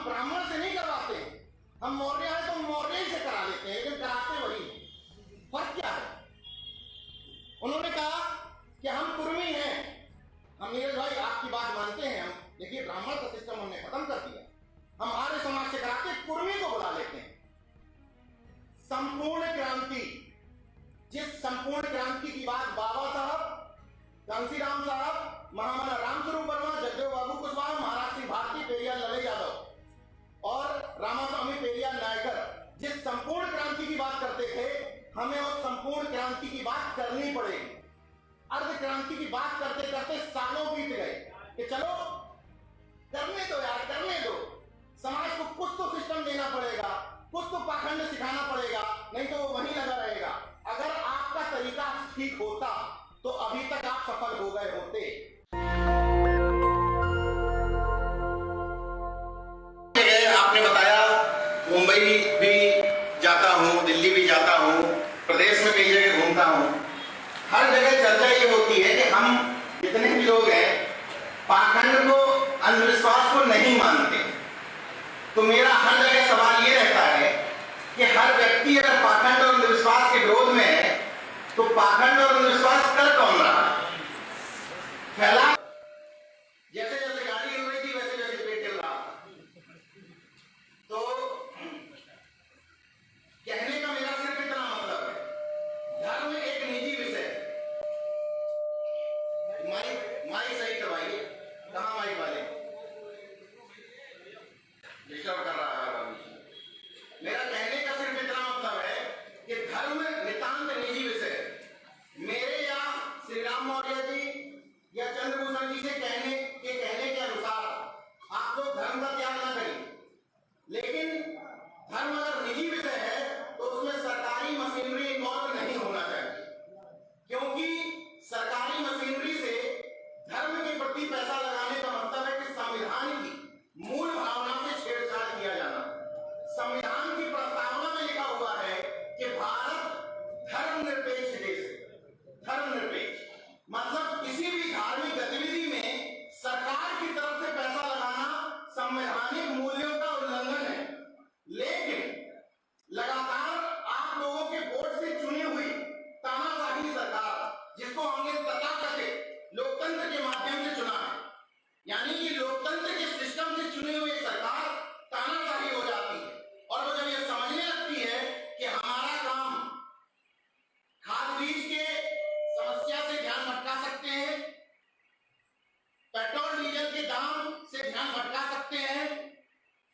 ब्राह्मण से नहीं करवाते हैं, हम मौर्य हैं तो मौर्य से करा लेते हैं, लेकिन कराते वही हैं। फर्क क्या है? उन्होंने कहा कि हम कुर्मी हैं। हम नीरज भाई आपकी बात मानते हैं, हम देखिए ब्राह्मण का सिस्टम हमने खत्म कर दिया, हम आर्य समाज से कराते कुर्मी को बुला लेते हैं। संपूर्ण क्रांति, जिस संपूर्ण क्रांति की बात बाबा साहब, कांसीराम साहब, महामना रामस्वरूप वर्मा, जगदेव बाबू कुशवाहा, महाराज सिंह भारती, पेरियार लले यादव और रामास्वामी पेरियार नायकर जिस संपूर्ण क्रांति की बात करते थे, हमें उस संपूर्ण क्रांति की बात करनी पड़ेगी। अर्ध क्रांति की बात करते करते सालों बीत गए कि चलो करने दो यार, करने दो, समाज को कुछ तो सिस्टम देना पड़ेगा, कुछ तो पाखंड सिखाना पड़ेगा, नहीं तो वो वहीं लगा रहेगा। अगर आपका तरीका ठीक होता तो अभी तक आप सफल हो गए होते। आपने बताया मुंबई भी जाता हूँ, दिल्ली भी जाता हूँ, प्रदेश में कई जगह घूमता हूँ, हर जगह चर्चा ये होती है कि हम जितने भी लोग हैं पाखंड को, अंधविश्वास को नहीं मानते। तो मेरा हर जगह सवाल ये रहता है कि हर व्यक्ति अगर पाखंड और अंधविश्वास के विरोध में है तो पाखंड और अंधविश्वास कर कौन रहा? फैला जैसे जैसे गाड़ी हिल रही थी वैसे वैसे पेट हिल रहा। तो कहने का मेरा सिर्फ इतना मतलब है, धर्म एक निजी विषय। माइक सही करवाइए, कहाँ माइक वाले डिस्टर्ब कर रहा है। मेरा कहने का सिर्फ इतना मतलब है कि धर्म नितांत निजी विषय। मेरे या श्री राम मौर्य जी या चंद्रभूषण जी से कहने के अनुसार आप लोग धर्म का त्याग न करें, लेकिन धर्म अगर निजी विषय है तो उसमें सरकारी मशीनरी इन्वॉल्व नहीं होना चाहिए, क्योंकि सरकारी मशीनरी से धर्म के प्रति पैसा लगाने का मतलब है कि संविधान की मूल भावना से छेड़छाड़ किया जाना। संविधान की प्रस्तावना में लिखा हुआ है कि भारत धर्मनिरपेक्ष देश है। धर्मनिरपेक्ष मतलब किसी भी धार्मिक गतिविधि में सरकार की तरफ से पैसा लगाना संवैधानिक मूल्यों का उल्लंघन है। लेकिन लगातार आप लोगों के वोट से चुनी हुई तानाशाही सरकार, जिसको हमने तथाकथित लोकतंत्र के माध्यम से चुना है, यानी कि लोकतंत्र के सिस्टम से चुनी हुई सरकार तानाशाही हो जाती है। और वो जब ये समझने लगती है कि हमारा काम खाद बीज के समस्या से ध्यान भटका सकते हैं, पेट्रोल डीजल के दाम से ध्यान भटका सकते हैं,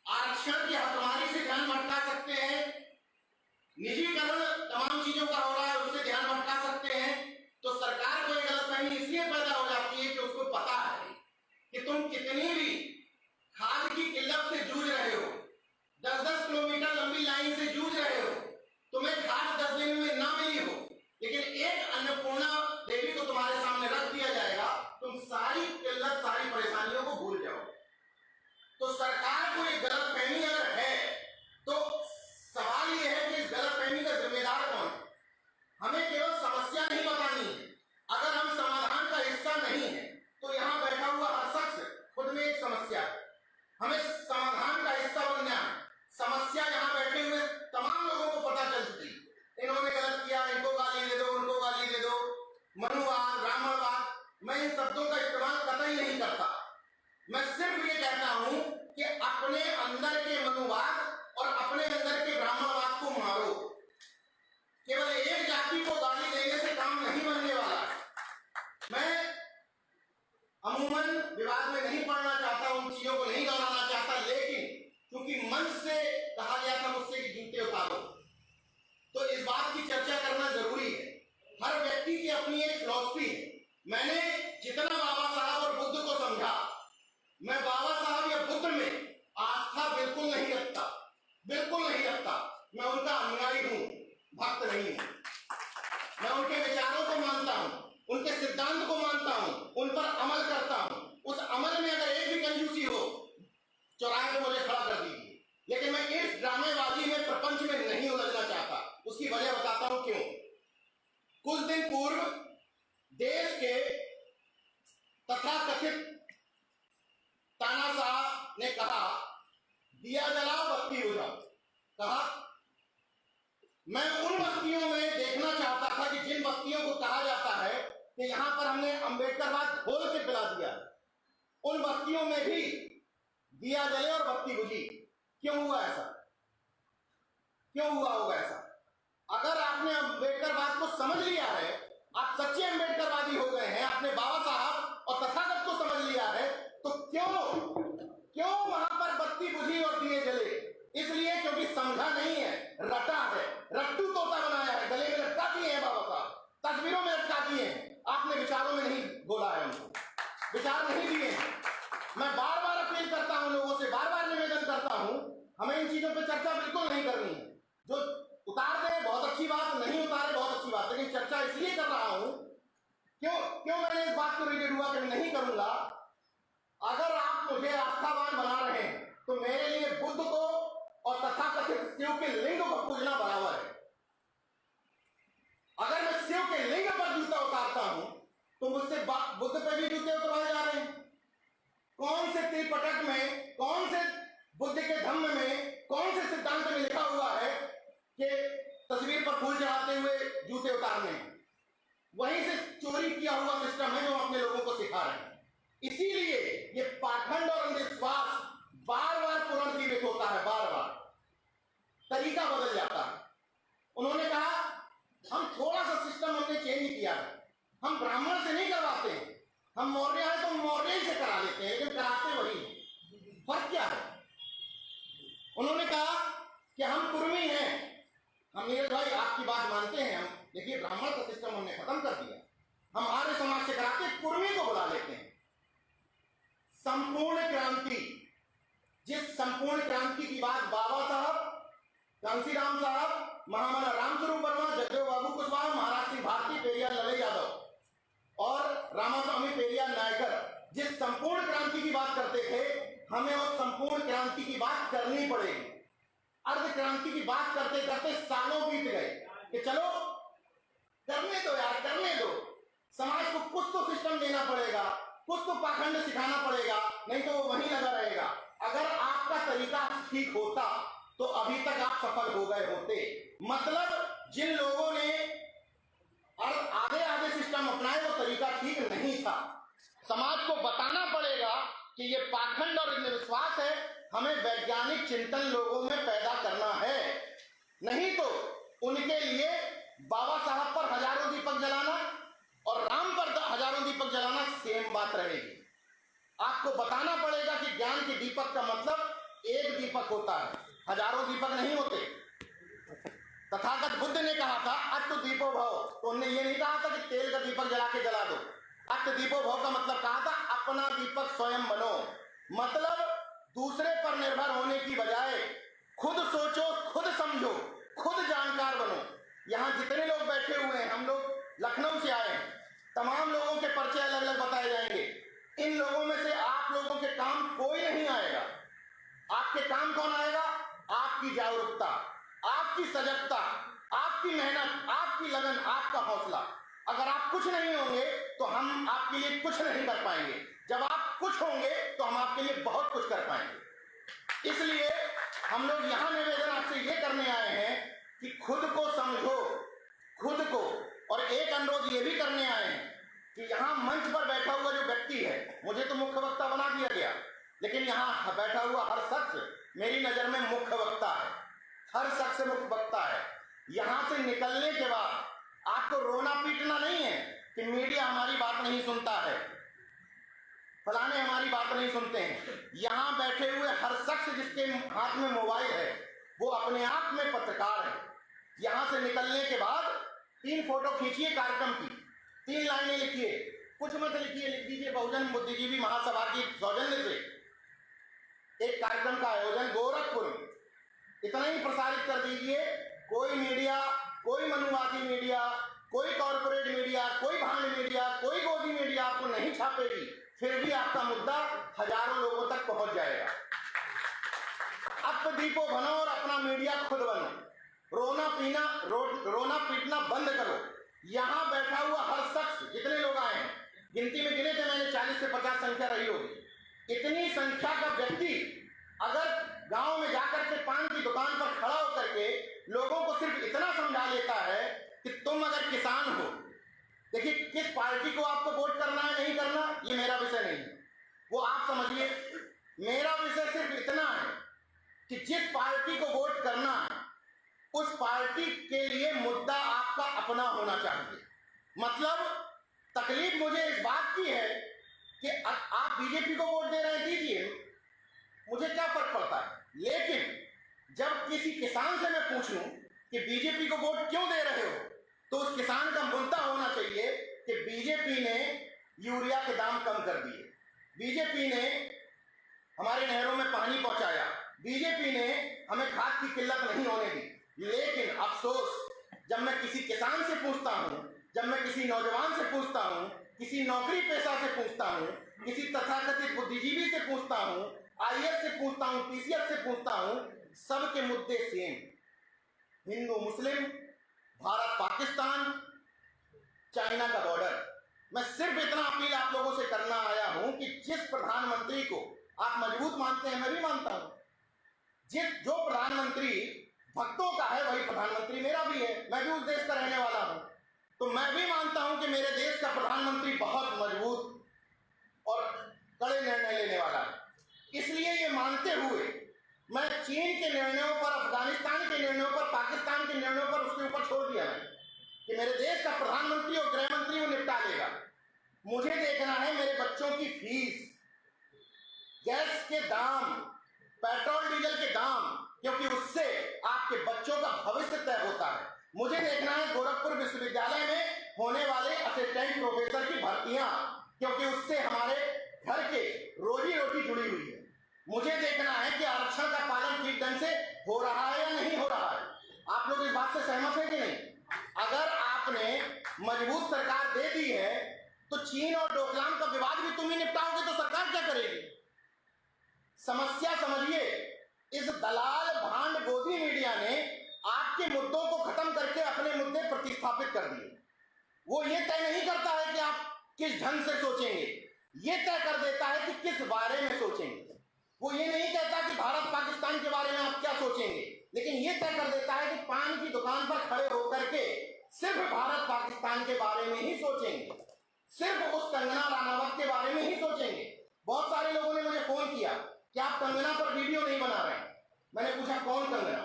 आरक्षण की हकदारी से ध्यान भटका सकते हैं, निजीकरण तमाम चीजों का हो रहा है उससे ध्यान भटका सकते हैं, तो सरकार को एक गलतफहमी इसलिए पैदा हो जाती है कि उसको पता है कि तुम कितनी भी खाद की किल्लत से जूझ रहे हो, 10-10 किलोमीटर लंबी लाइन से जूझ रहे हो, तुम्हें खाद 10 दिन में ना मिली हो, लेकिन एक अन्नपूर्णा देवी को तुम्हारे सामने रख दिया जाएगा, तुम सारी किल्लत, सारी परेशानियों को भूल जाओ। तो सरकार को एक गलतफहमी अगर है तो सवाल यह है कि इस गलतफहमी का जिम्मेदार कौन है? हमें केवल समस्या नहीं बतानी है। अगर हम समाधान का हिस्सा नहीं है तो यहाँ बैठा हुआ हर शख्स खुद में एक समस्या है, हमें समाधान का हिस्सा बनना है। समस्या यहाँ बैठे हुए तमाम लोगों को पता चल चुकी, इन्होंने गलत किया, इनको गाली दे दो, उनको गाली दे दो, मनुवाद, ब्राह्मणवाद, मैं इन शब्दों का इस्तेमाल कतई नहीं करता। मैं सिर्फ ये कहता हूं कि अपने अंदर के मनुवाद और अपने अंदर के ब्राह्मणवाद को मारो। केवल एक जाति को गाली देने से काम नहीं बनने वाला है। मैं अमूमन विवाद में नहीं पढ़ना चाहता, उन चीजों को नहीं दोहराना चाहता, लेकिन क्योंकि मंच से कहा गया था मुझसे कि जूते उतारो, तो इस बात की चर्चा करना जरूरी है। हर व्यक्ति की अपनी एक फिलॉसफी है। मैंने जितना बाबा साहब और बुद्ध को समझा, मैं बाबा साहब या बुद्ध में आस्था बिल्कुल नहीं रखता, बिल्कुल नहीं रखता। मैं उनका अनुयायी हूं, भक्त नहीं हूं। मैं उनके विचारों को मानता हूं, उनके सिद्धांत को मानता हूं, उन पर अमल करता हूं। उस अमल में अगर एक भी कंजूसी हो, चौराहे पे मुझे खड़ा कर दीजिए, लेकिन मैं इस ड्रामेबाजी में, प्रपंच में नहीं उलझना चाहता। उसकी वजह बताता हूं क्यों। कुछ दिन पूर्व देश के तथाकथित तानाशाह ने कहा मैं उन बस्तियों में देखना चाहता था कि जिन बस्तियों को कहा जाता है कि यहां पर हमने अंबेडकरवाद घोल के पिला दिया, उन बस्तियों में भी दिया जले और बत्ती बुझी। क्यों हुआ ऐसा? क्यों हुआ होगा ऐसा? अगर आपने अंबेडकरवाद को समझ लिया है, आप सच्चे अंबेडकरवादी हो गए हैं, आपने बाबा साहब और तथागत को समझ लिया है, तो क्यों वहां पर बत्ती बुझी और दिए जले? इसलिए क्योंकि समझा नहीं है, रटा है, रट्टू तोता बनाया है, गले में लटका दिए हैं बाबा साहब, तस्वीरों में लटका दिए हैं, आपने विचारों में नहीं बोला है, उनको विचार नहीं दिए हैं। मैं बार बार अपील करता हूं लोगों से, बार बार निवेदन करता हूं, हमें इन चीजों पर चर्चा बिल्कुल नहीं करनी है। जो उतार दे बहुत अच्छी बात, नहीं उतारे बहुत अच्छी बात, लेकिन चर्चा इसलिए कर रहा हूं, क्यों मैंने इस बात को रिलेट हुआ कि नहीं करूंगा। अगर आप मुझे आस्थावान बना रहे हैं तो मेरे लिए बुद्ध को और तथाकथित शिव के लिंग को पूजना बराबर है। अगर मैं शिव के लिंग पर जूता उतारता हूं तो मुझसे बुद्ध पे भी जूते उतरवाए जा रहे हैं। कौन से त्रिपटक में, कौन से बुद्ध के धम्म में, कौन से सिद्धांत में लिखा हुआ है कि तस्वीर पर फूल चढ़ाते हुए जूते उतारने हैं? वहीं से चोरी किया हुआ सिस्टम है जो अपने लोगों को सिखा रहे हैं। इसीलिए ये पाखंड और अंधविश्वास बार बार पुनर्जीवित होता है, बार बार तरीका बदल जाता है। उन्होंने कहा हम थोड़ा सा सिस्टम हमने चेंज किया है, हम ब्राह्मण से नहीं करवाते हैं, हम मौर्य हैं तो मौर्य से करा लेते हैं, लेकिन कराते वही हैं। फर्क क्या है? उन्होंने कहा कि हम कुर्मी हैं, हम नीरज भाई आपकी बात मानते हैं, हम देखिए ब्राह्मण का सिस्टम हमने खत्म कर दिया, हम आर्य समाज से कराते कुर्मी को बुला लेते हैं। संपूर्ण क्रांति, जिस संपूर्ण क्रांति की बात बाबा साहब, कांसीराम साहब, महामना रामस्वरूप वर्मा, जगदेव बाबू कुशवाहा, महाराज सिंह भारती, पेरियार ललई यादव और रामास्वामी पेरियार नायकर जिस संपूर्ण क्रांति की बात करते थे, हमें उस संपूर्ण क्रांति की बात करनी पड़ेगी। अर्ध क्रांति की बात करते करते सालों बीत गए कि चलो करने दो यार, करने दो, समाज को कुछ तो सिस्टम देना पड़ेगा, कुछ तो पाखंड सिखाना पड़ेगा, नहीं तो वो वहीं लगा रहेगा। अगर आपका तरीका ठीक होता तो अभी तक आप सफल हो गए होते। मतलब जिन लोगों ने आधे आधे सिस्टम अपनाए वो तरीका ठीक नहीं था। समाज को बताना पड़ेगा कि ये पाखंड और अंधविश्वास है, हमें वैज्ञानिक चिंतन लोगों में पैदा करना है, नहीं तो उनके लिए बाबा साहब पर हजारों दीपक जलाना और राम पर हजारों दीपक जलाना सेम बात रहेगी। आपको बताना पड़ेगा कि ज्ञान के दीपक का मतलब एक दीपक होता है, हजारों दीपक नहीं होते। तथागत बुद्ध ने कहा था अट्ट दीपो भव, तो उन्होंने ये नहीं कहा था कि तेल का दीपक जला के जला दो। अट्ट दीपो भव का मतलब कहा था अपना दीपक स्वयं बनो, मतलब दूसरे पर निर्भर होने की बजाय खुद सोचो, खुद समझो, खुद जानकार बनो। यहाँ जितने लोग बैठे हुए हैं, हम लोग लखनऊ से आए हैं, तमाम लोगों के परिचय अलग अलग बताए जाएंगे। इन लोगों में से आप लोगों के काम कोई नहीं आएगा। आपके काम कौन आएगा? आपकी जागरूकता, आपकी सजगता, आपकी मेहनत, आपकी लगन, आपका हौसला। अगर आप कुछ नहीं होंगे तो हम आपके लिए कुछ नहीं कर पाएंगे। जब आप कुछ होंगे तो हम आपके लिए बहुत कुछ कर पाएंगे। इसलिए हम लोग यहाँ निवेदन आपसे ये करने आए हैं कि खुद को समझो, खुद को। और एक अनुरोध ये भी करने आए हैं कि यहाँ मंच पर बैठा हुआ जो व्यक्ति है, मुझे तो मुख्य वक्ता बना दिया गया, लेकिन यहाँ बैठा हुआ हर शख्स मेरी नजर में मुख्य वक्ता है, हर शख्स मुख्य वक्ता है। यहाँ से निकलने के बाद आपको रोना पीटना नहीं है कि मीडिया हमारी बात नहीं सुनता है, फलाने हमारी बात नहीं सुनते हैं। यहाँ बैठे हुए हर शख्स जिसके हाथ में मोबाइल है वो अपने आप में पत्रकार है। यहाँ से निकलने के बाद 3 फोटो खींचिए कार्यक्रम की, 3 लाइनें लिखिए, कुछ मत लिखिए, लिख दीजिए बहुजन बुद्धिजीवी महासभा की सौजन्य से एक कार्यक्रम का आयोजन गोरखपुर में, इतना ही प्रसारित कर दीजिए। कोई मीडिया, कोई मनुवादी मीडिया, कोई कॉर्पोरेट मीडिया, कोई भांड मीडिया, कोई गोदी मीडिया आपको नहीं छापेगी, फिर भी आपका मुद्दा हजारों लोगों तक पहुंच जाएगा। अब दीपो बनो और अपना मीडिया खुद बनो। रोना पीटना बंद करो। यहाँ बैठा हुआ हर शख्स, जितने लोग आए हैं, गिनती में गिने थे मैंने, 40 से 50 संख्या रही होगी। इतनी संख्या का व्यक्ति अगर गांव में जाकर के पान की दुकान पर खड़ा होकर करके लोगों को सिर्फ इतना समझा लेता है कि तुम अगर किसान हो, देखिए किस पार्टी को आपको वोट करना है नहीं करना ये मेरा विषय नहीं है, वो आप समझिए। मेरा विषय सिर्फ इतना है कि जिस पार्टी को वोट करना है उस पार्टी के लिए मुद्दा आपका अपना होना चाहिए। मतलब तकलीफ मुझे इस बात की है कि आप बीजेपी को वोट दे रहे हैं, दीजिए, मुझे क्या फर्क पड़ता है। लेकिन जब किसी किसान से मैं पूछ लूं कि बीजेपी को वोट क्यों दे रहे हो, तो उस किसान का मुद्दा होना चाहिए कि बीजेपी ने यूरिया के दाम कम कर दिए, बीजेपी ने हमारे नहरों में पानी पहुंचाया, बीजेपी ने हमें खाद की किल्लत नहीं होने दी। लेकिन अफसोस, जब मैं किसी किसान से पूछता हूं, जब मैं किसी नौजवान से पूछता हूं, किसी नौकरी पेशा से पूछता हूं, किसी तथाकथित बुद्धिजीवी से पूछता हूं, आईएएस से पूछता हूं, पीसीएस से पूछता हूं, सबके मुद्दे सेम, हिंदू मुस्लिम, भारत पाकिस्तान, चाइना का बॉर्डर। मैं सिर्फ इतना अपील आप लोगों से करना आया हूं कि जिस प्रधानमंत्री को आप मजबूत मानते हैं, मैं भी मानता हूं, जो प्रधानमंत्री भक्तों का है वही प्रधानमंत्री मेरा भी है, मैं भी उस देश का रहने वाला हूं, तो मैं भी मानता हूं कि मेरे देश का प्रधानमंत्री बहुत मजबूत और कड़े निर्णय लेने वाला है। इसलिए ये मानते हुए मैं चीन के निर्णयों पर, अफगानिस्तान के निर्णयों पर, पाकिस्तान के निर्णयों पर उसके ऊपर छोड़ दिया है कि मेरे देश का प्रधानमंत्री और गृह मंत्री वो निपटा लेगा। मुझे देखना है मेरे बच्चों की फीस, गैस के दाम, पेट्रोल डीजल के दाम, क्योंकि उससे आपके बच्चों का भविष्य तय होता है। मुझे देखना है गोरखपुर विश्वविद्यालय में होने वाले असिस्टेंट प्रोफेसर की भर्तियां, क्योंकि उससे हमारे घर के रोजी रोटी जुड़ी हुई है। मुझे देखना है कि आरक्षण का पालन ठीक ढंग से हो रहा है या नहीं हो रहा है। आप लोग इस बात से सहमत हैं कि नहीं? अगर आपने मजबूत सरकार दे दी है तो चीन और डोकलाम का विवाद भी तुम ही निपटाओगे, तो सरकार क्या करेगी? समस्या समझिए, इस दलाल भांड गोदी मीडिया ने आपके मुद्दों को खत्म करके अपने मुद्दे प्रतिस्थापित कर दिए। वो ये तय नहीं करता है कि आप किस ढंग से सोचेंगे, ये तय कर देता है कि किस बारे में सोचेंगे। वो ये नहीं कहता कि भारत पाकिस्तान के बारे में आप क्या सोचेंगे, लेकिन ये तय कर देता है कि पान की दुकान पर खड़े होकर के सिर्फ भारत पाकिस्तान के बारे में ही सोचेंगे, सिर्फ उस कंगना राणावत के बारे में ही सोचेंगे। बहुत सारे लोगों ने मुझे फोन किया कि आप कंगना पर वीडियो नहीं बना रहे हैं। मैंने पूछा कौन कंगना?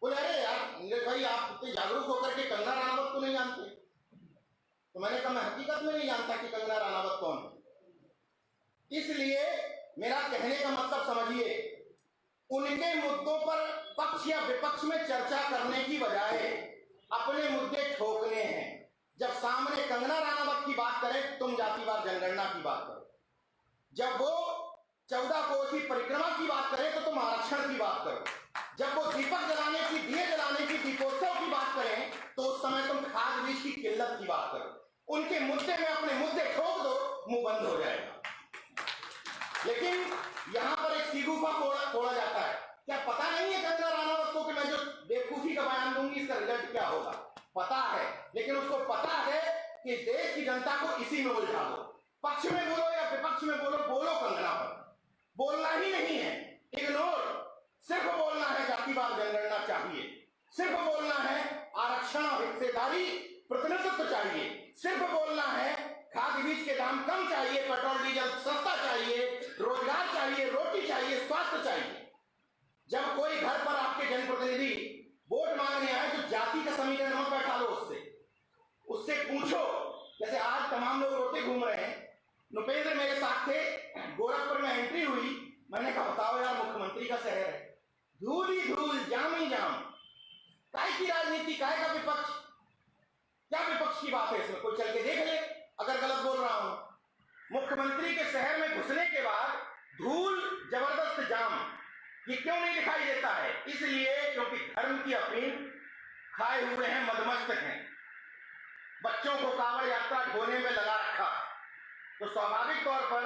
बोले अरे यार नीरज भाई, आप इतने जागरूक होकर के कंगना राणावत को नहीं जानते। तो मैंने कहा मैं हकीकत में नहीं जानता कि कंगना राणावत कौन है। इसलिए मेरा कहने का मतलब समझिए, उनके मुद्दों पर पक्ष या विपक्ष में चर्चा करने की बजाय अपने मुद्दे ठोकने हैं। जब सामने कंगना राणावत की बात करें, तुम जातिवाद जनगणना की बात करो। जब वो 14 कोसी परिक्रमा की बात करें तो तुम आरक्षण की बात करो। जब वो दीपक जलाने की, दिए जलाने की, दीपोत्सव की बात करें तो उस समय तुम खाद बीज की किल्लत की बात करो। उनके मुद्दे में अपने मुद्दे ठोक दो, मुंह बंद हो जाएगा। लेकिन यहां पर एक सीगुफा तोड़ा जाता है। क्या पता नहीं है कंगना राणावत को कि मैं जो बेवकूफी का बयान दूंगी इसका रिजल्ट क्या होगा? पता है, लेकिन उसको पता है कि देश की जनता को इसी में उलझा दो। पक्ष में बोलो या विपक्ष में बोलो, बोलो कंगना पर। बोलना ही नहीं है, इग्नोर। सिर्फ बोलना है जातिवाद जनगणना चाहिए, सिर्फ बोलना है आरक्षण और हिस्सेदारी प्रतिनिधित्व चाहिए, सिर्फ बोलना है खाद बीज के दाम कम चाहिए, पेट्रोल डीजल सस्ता चाहिए, रोजगार चाहिए, रोटी चाहिए, स्वास्थ्य चाहिए। जब कोई घर पर आपके जनप्रतिनिधि वोट मांगने आए तो जाति का समीकरण मत बैठा लो, उससे पूछो। जैसे आज तमाम लोग रोते घूम रहे हैं, नुपेंद्र मेरे साथ थे, गोरखपुर में एंट्री हुई, मैंने कहा बताओ यार, मुख्यमंत्री का शहर है, धूल ही धूल, जाम ही जाम, काय की राजनीति, काय का विपक्ष? क्या विपक्ष की बात है इसमें? कोई चल के देख ले अगर गलत बोल रहा हूं। मुख्यमंत्री के शहर में घुसने के बाद धूल, जबरदस्त जाम, ये क्यों नहीं दिखाई देता है? इसलिए क्योंकि धर्म की अफीम खाए हुए हैं, मदमस्तक हैं, बच्चों को कांवड़ यात्रा ढोने में लगा रखा। तो स्वाभाविक तौर पर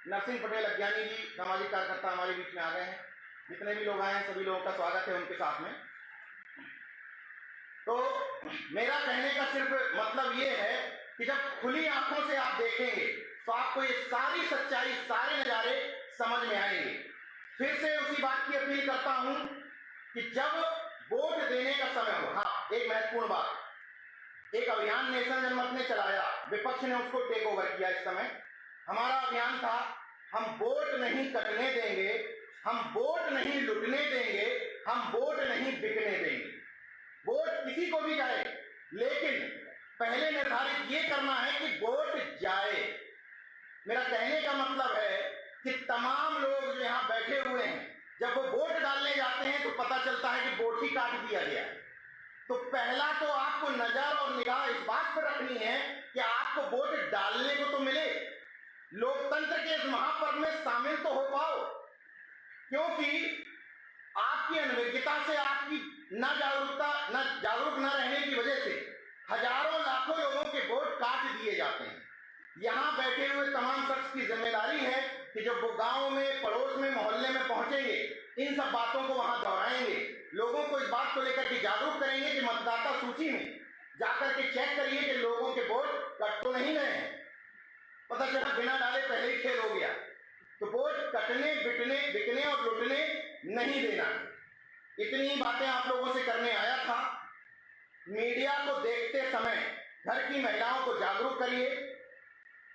नरसिंह पटेल अज्ञानी जी, सामाजिक कार्यकर्ता हमारे बीच में आ गए हैं। जितने भी लोग आए हैं सभी लोगों का स्वागत है उनके साथ में। तो मेरा कहने का सिर्फ मतलब ये है कि जब खुली आंखों से आप देखेंगे तो आपको ये सारी सच्चाई, सारे नजारे समझ में आएंगे। फिर से उसी बात की अपील करता हूं कि जब वोट देने का समय हो, हाँ एक महत्वपूर्ण बात, एक अभियान नेशनल जनमत ने चलाया, विपक्ष ने उसको टेक ओवर किया। इस समय हमारा अभियान था, हम वोट नहीं कटने देंगे, हम वोट नहीं लुटने देंगे, हम वोट नहीं बिकने देंगे। वोट किसी को भी जाए, लेकिन पहले निर्धारित ये करना है कि वोट जाए। मेरा कहने का मतलब है कि तमाम लोग जो यहाँ बैठे हुए हैं, जब वो वोट डालने जाते हैं तो पता चलता है कि वोट ही काट दिया गया। तो पहला तो आपको नजर और निगाह इस बात पर रखनी है कि आपको वोट डालने को तो मिले, लोकतंत्र के इस महापर्व में शामिल तो हो पाओ, क्योंकि आपकी अनभिज्ञता से, आपकी जागरूक न रहने की वजह से हजारों लाखों लोगों के वोट काट दिए जाते हैं। यहाँ बैठे हुए तमाम शख्स की जिम्मेदारी है कि जब वो गांव में, पड़ोस में, मोहल्ले में पहुंचेंगे, इन सब बातों को वहां दोहराएंगे, लोगों को इस बात को लेकर के जागरूक करेंगे कि मतदाता सूची में जाकर के चेक करिए कि लोगों के वोट कट तो नहीं गए हैं। पता चला बिना डाले पहले ही खेल हो गया। तो वोट कटने, बिकने और लुटने नहीं देना। इतनी ही बातें आप लोगों से करने आया था। मीडिया को देखते समय घर की महिलाओं को जागरूक करिए।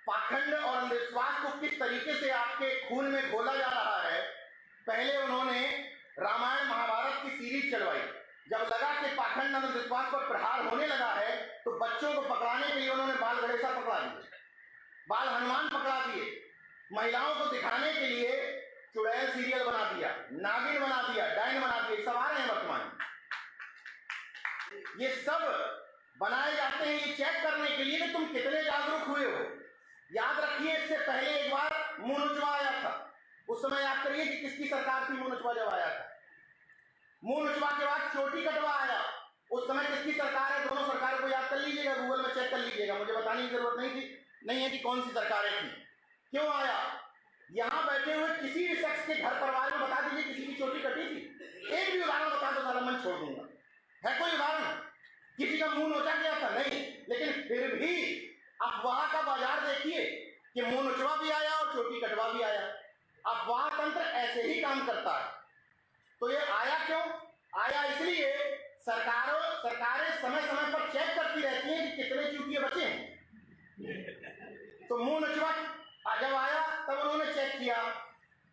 पाखंड और अंधविश्वास को किस तरीके से आपके खून में घोला जा रहा है। पहले उन्होंने रामायण महाभारत की सीरीज चलवाई। जब लगा कि पाखंड अंधविश्वास पर प्रहार होने लगा है तो बच्चों को पकड़ाने के लिए उन्होंने बाल गणेशा पकड़ा दिए, बाल हनुमान पकड़ा दिए। महिलाओं को दिखाने के लिए चुड़ैल सीरियल बना दिया, नागिन बना दिया, डायन बना दिया, सब आ रहे हैं वर्तमान। ये सब बनाए जाते हैं ये चेक करने के लिए कि तुम कितने जागरूक हुए हो। याद रखिए, इससे पहले एक बार मुंह नुचवा आया था। उस समय याद करिए कि किसकी सरकार थी। मुंह नुचवा जब आया था, मुंह नुचवा के बाद चोटी कटवा आया, उस समय किसकी सरकार है। दोनों सरकारों को याद कर लीजिएगा, गूगल में चेक कर लीजिएगा, मुझे बताने की जरूरत नहीं है कि कौन सी सरकारें थी, क्यों आया। यहां बैठे हुए किसी भी शख्स के घर परिवार में बता दीजिए किसी की चोटी कटी थी। एक भी उदाहरण बता दो, सारा मन छोड़ दूंगा। है कोई उदाहरण? किसी का मुंह नोचा गया था? नहीं। लेकिन फिर भी अफवाह का बाजार देखिए कि मुंह नोचवा भी आया और चोटी कटवा भी आया। अफवाह तंत्र ऐसे ही काम करता है। तो ये आया क्यों? आया इसलिए सरकारें समय समय पर चेक करती रहती हैं कि कितने चूतिए बचे हैं। तो मुंह नोचवा जब आया तब उन्होंने चेक किया।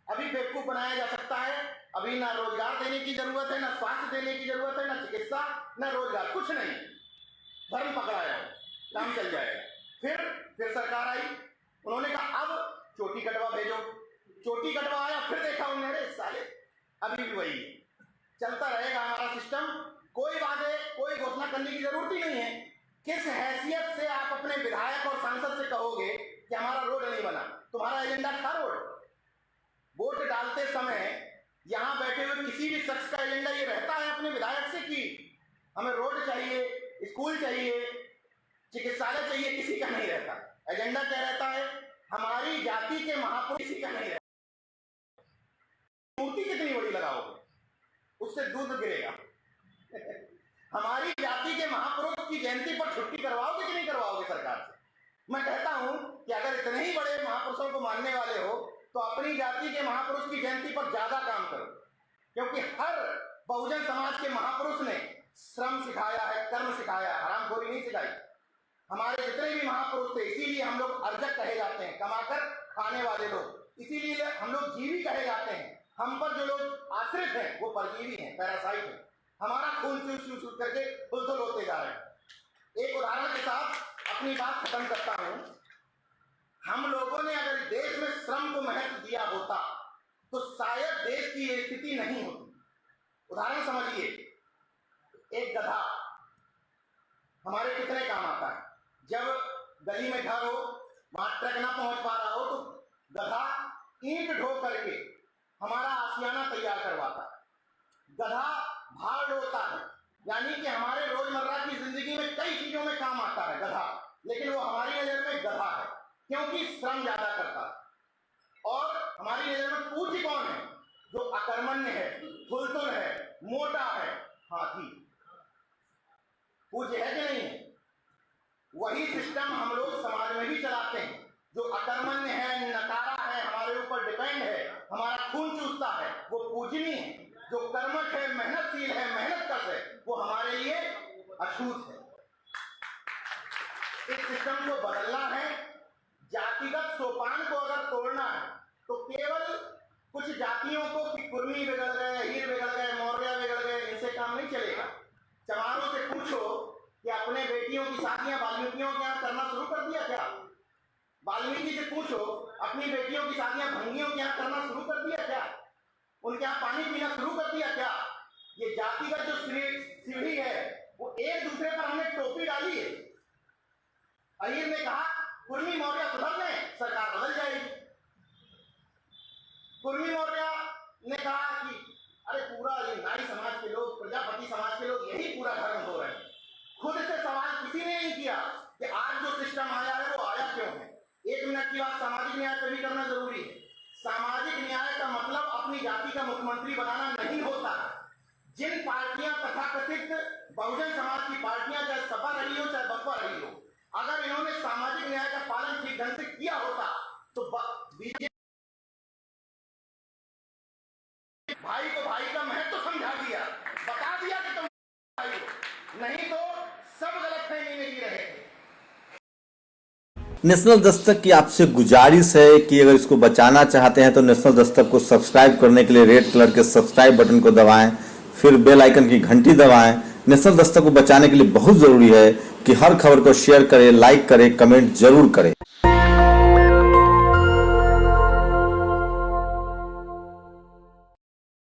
अभी बेवकूफ बनाया जा सकता है। अभी ना रोजगार देने की जरूरत है, ना स्वास्थ्य देने की जरूरत है, ना चिकित्सा, ना रोजगार, कुछ नहीं। धर्म पकड़ाया, काम चल जाएगा। फिर सरकार आई, उन्होंने कहा अब चोटी कटवा भेजो। चोटी कटवा आया, फिर देखा उन्होंने, साले अभी भी वही चलता रहेगा हमारा सिस्टम। कोई वादे, कोई घोषणा करने की जरूरत ही नहीं है। किस हैसियत से आप अपने विधायक और सांसद से कहोगे कि हमारा रोड नहीं बना? तुम्हारा एजेंडा था रोड। वोट डालते समय यहां बैठे हुए किसी भी शख्स का एजेंडा ये रहता है अपने विधायक से कि हमें रोड चाहिए, स्कूल चाहिए, चिकित्सालय चाहिए? किसी का नहीं रहता। एजेंडा क्या रहता है? हमारी जाति के महापुरुष, किसी का नहीं रहता। मूर्ति कितनी बड़ी लगाओगे, उससे दूध गिरेगा। हमारी जाति के महापुरुष की जयंती पर छुट्टी करवाओगे कि नहीं करवाओगे सरकार से? मैं कहता हूं कि अगर इतने ही बड़े महापुरुषों को मानने वाले हो तो अपनी जाति के महापुरुष की जयंती पर ज्यादा काम करो, क्योंकि हर बहुजन समाज के महापुरुष ने श्रम सिखाया है, कर्म सिखाया है, हरामखोरी नहीं सिखाई। हमारे जितने भी महापुरुष थे, इसीलिए हम लोग अर्जक कहे जाते हैं, कमाकर खाने वाले लोग, इसीलिए हम लोग जीवी कहे जाते हैं। हम पर जो लोग आश्रित हैं वो परजीवी हैं, पैरासाइट हैं। हमारा खून चूस करके फुलफुल होते जा रहे हैं। एक उदाहरण के साथ अपनी बात खत्म करता हूं। हम लोगों ने अगर देश में श्रम को महत्व दिया होता तो शायद देश की ये स्थिति नहीं होती। उदाहरण समझिए, एक गधा हमारे कितने काम आता है। जब गली में घर हो, वहां ट्रक ना पहुंच पा रहा हो तो गधा ईंट ढो करके हमारा आशियाना तैयार करवाता है। गधा भार ढोता है, यानी कि हमारे रोजमर्रा की जिंदगी में कई चीजों में काम आता है गधा, लेकिन वो हमारी नजर में गधा है क्योंकि श्रम ज्यादा करता है। और हमारी नजर में पूज्य कौन है? जो अकर्मण्य है, फुलतुल है, मोटा है, हाथी। पूज्य है कि नहीं है? वही सिस्टम हम लोग समाज में भी चलाते हैं। जो अकर्मण्य है, नकारा है, हमारे ऊपर डिपेंड है, हमारा खून चूसता है वो पूजनीय है, जो कर्मठ है, मेहनतशील है, मेहनत करता है, वो हमारे लिए अछूत है। इस सिस्टम को बदलना है। जातिगत सोपान को अगर तोड़ना है तो केवल कुछ जातियों को कि कुर्मी बिगड़ गए, हीर बिगड़ गए, मौर्य बिगड़ गए, इनसे काम नहीं चलेगा। चमारों से पूछो कि अपने बेटियों की शादियां वाल्मीकियों के यहाँ करना शुरू कर दिया क्या? वाल्मीकि से पूछो अपनी बेटियों की शादियां भंगियों के यहाँ करना शुरू कर दिया क्या? उनके यहाँ पानी पीना शुरू कर दिया क्या? ये जातिगत जो सीढ़ी है वो एक दूसरे पर हमने टोपी डाली है। अहीर ने कहा कुर्मी मौर्य सुधर गए, सरकार बदल जाएगी। कुर्मी मौर्य ने कहा कि अरे पूरा ये नाई समाज के लोग, प्रजापति समाज के लोग यही पूरा धर्म हो रहे हैं। खुद से सवाल किसी ने नहीं किया कि आज जो सिस्टम आया है वो आया क्यों है। 1 मिनट की बात सामाजिक न्याय पर भी करना जरूरी है। सामाजिक न्याय का मतलब अपनी जाति का मुख्यमंत्री बनाना नहीं होता। जिन पार्टियां तथाकथित बहुजन समाज की पार्टियां, चाहे सपा रही हो चाहे बसपा रही हो, अगर इन्होंने सामाजिक न्याय का पालन ठीक ढंग से किया होता तो बीजेपी भाई को भाई का महत्व समझा दिया, बता दिया कि तुम भाई हो, नहीं तो सब गलतफहमी में ही रहे। नेशनल दस्तक की आपसे गुजारिश है कि अगर इसको बचाना चाहते हैं तो नेशनल दस्तक को सब्सक्राइब करने के लिए रेड कलर के सब्सक्राइब बटन को दबाएं, फिर बेल आइकन की घंटी दबाएं। नेशनल दस्तक को बचाने के लिए बहुत जरूरी है कि हर खबर को शेयर करें, लाइक करें, कमेंट जरूर करें।